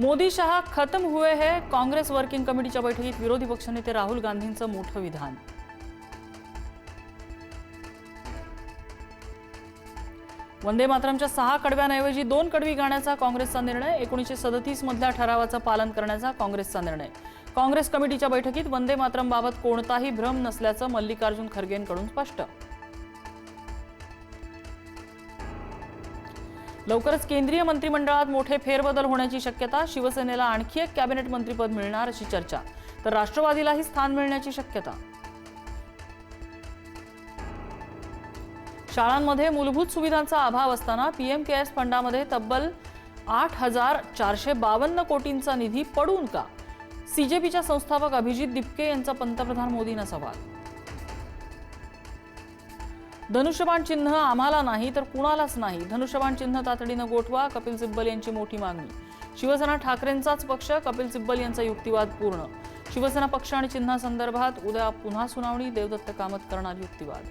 मोदी शहा खत्म हुए हैं। काँग्रेस वर्किंग कमिटीच्या बैठकीत विरोधी पक्षनेते राहुल गांधींचं मोठं विधान। वंदे मातरमच्या 6 कडव्यांऐवजी 2 कडवी गाण्याचा काँग्रेसचा निर्णय। 1937 मधल्या ठरावाचं पालन करण्याचा काँग्रेसचा निर्णय। काँग्रेस कमिटीच्या बैठकीत वंदे मातरम बाबत कोणताही भ्रम नसल्याचं मल्लिकार्जुन खरगेंकडून स्पष्ट। लवकरच केंद्रीय मंत्रिमंडळात मोठे फेरबदल होण्याची शक्यता। शिवसेनेला आणखी एक कॅबिनेट मंत्रिपद मिळणार अशी चर्चा, तर राष्ट्रवादीलाही स्थान मिळण्याची शक्यता। शाळांमध्ये मूलभूत सुविधांचा अभाव असताना पीएम केअर्स फंडामध्ये तब्बल 8,452 कोटींचा निधी पडून का? सीजेपीच्या संस्थापक अभिजित दिपके यांचा पंतप्रधान मोदींना सवाल। धनुष्यबाण चिन्ह आम्हाला नाही तर कुणालाच नाही, धनुष्यबाण चिन्ह तातडीनं गोठवा, कपिल सिब्बल यांची मोठी मागणी। शिवसेना ठाकरेंचाच पक्ष, कपिल सिब्बल यांचा युक्तिवाद पूर्ण। शिवसेना पक्ष आणि चिन्हासंदर्भात उद्या पुन्हा सुनावणी, देवदत्त कामत करणार युक्तिवाद।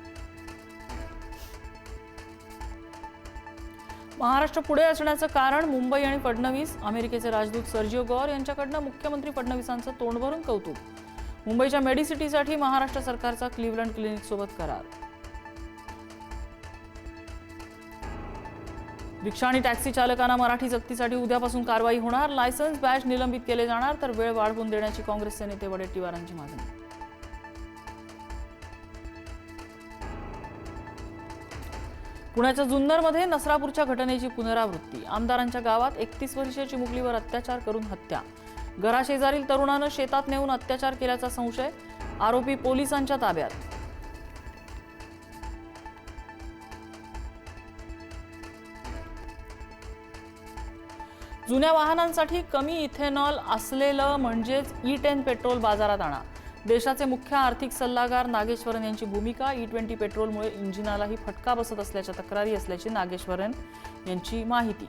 महाराष्ट्र पुढे असण्याचं कारण मुंबई आणि फडणवीस। अमेरिकेचे राजदूत सर्जिओ गौर यांच्याकडनं मुख्यमंत्री फडणवीसांचं तोंड भरून कौतुक। मुंबईच्या मेडिसिटीसाठी महाराष्ट्र सरकारचा क्लिव्हलंड क्लिनिक सोबत करार। रिक्षा आणि टॅक्सी चालकांना मराठी सक्तीसाठी उद्यापासून कारवाई होणार। लायसन्स बॅज निलंबित केले जाणार, तर वेळ वाढवून देण्याची काँग्रेसचे नेते वडेट्टीवारांची मागणी। पुण्याच्या जुन्नरमध्ये नसरापूरच्या घटनेची पुनरावृत्ती। आमदारांच्या गावात 31 वर्षीय चिमुकलीवर अत्याचार करून हत्या। घराशेजारील तरुणानं शेतात नेऊन अत्याचार केल्याचा संशय, आरोपी पोलिसांच्या ताब्यात। जुन्या वाहनांसाठी कमी इथेनॉल असलेलं म्हणजेच E10 पेट्रोल बाजारात आणा। देशाचे मुख्य आर्थिक सल्लागार नागेश्वरन यांची भूमिका। E20 पेट्रोलमुळे इंजिनालाही फटका बसत असल्याच्या तक्रारी असल्याची नागेश्वरन यांची माहिती।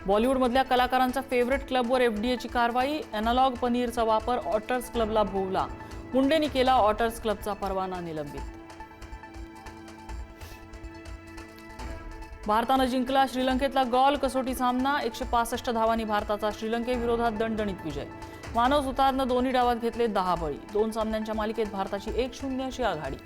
बॉलिवूडमधल्या कलाकारांच्या फेवरेट क्लबवर एफडीएची कारवाई। अॅनालॉग पनीरचा वापर ऑटर्स क्लबला भोवला। मुंडेंनी केला ऑटर्स क्लबचा परवाना निलंबित। भारतानं जिंकला श्रीलंकेतला गॉल कसोटी सामना। 165 धावांनी भारताचा श्रीलंकेविरोधात दणदणीत विजय। मानव सुतारनं दोन्ही डावात घेतले 10 बळी। 2 सामन्यांच्या मालिकेत भारताची 1-0 अशी आघाडी।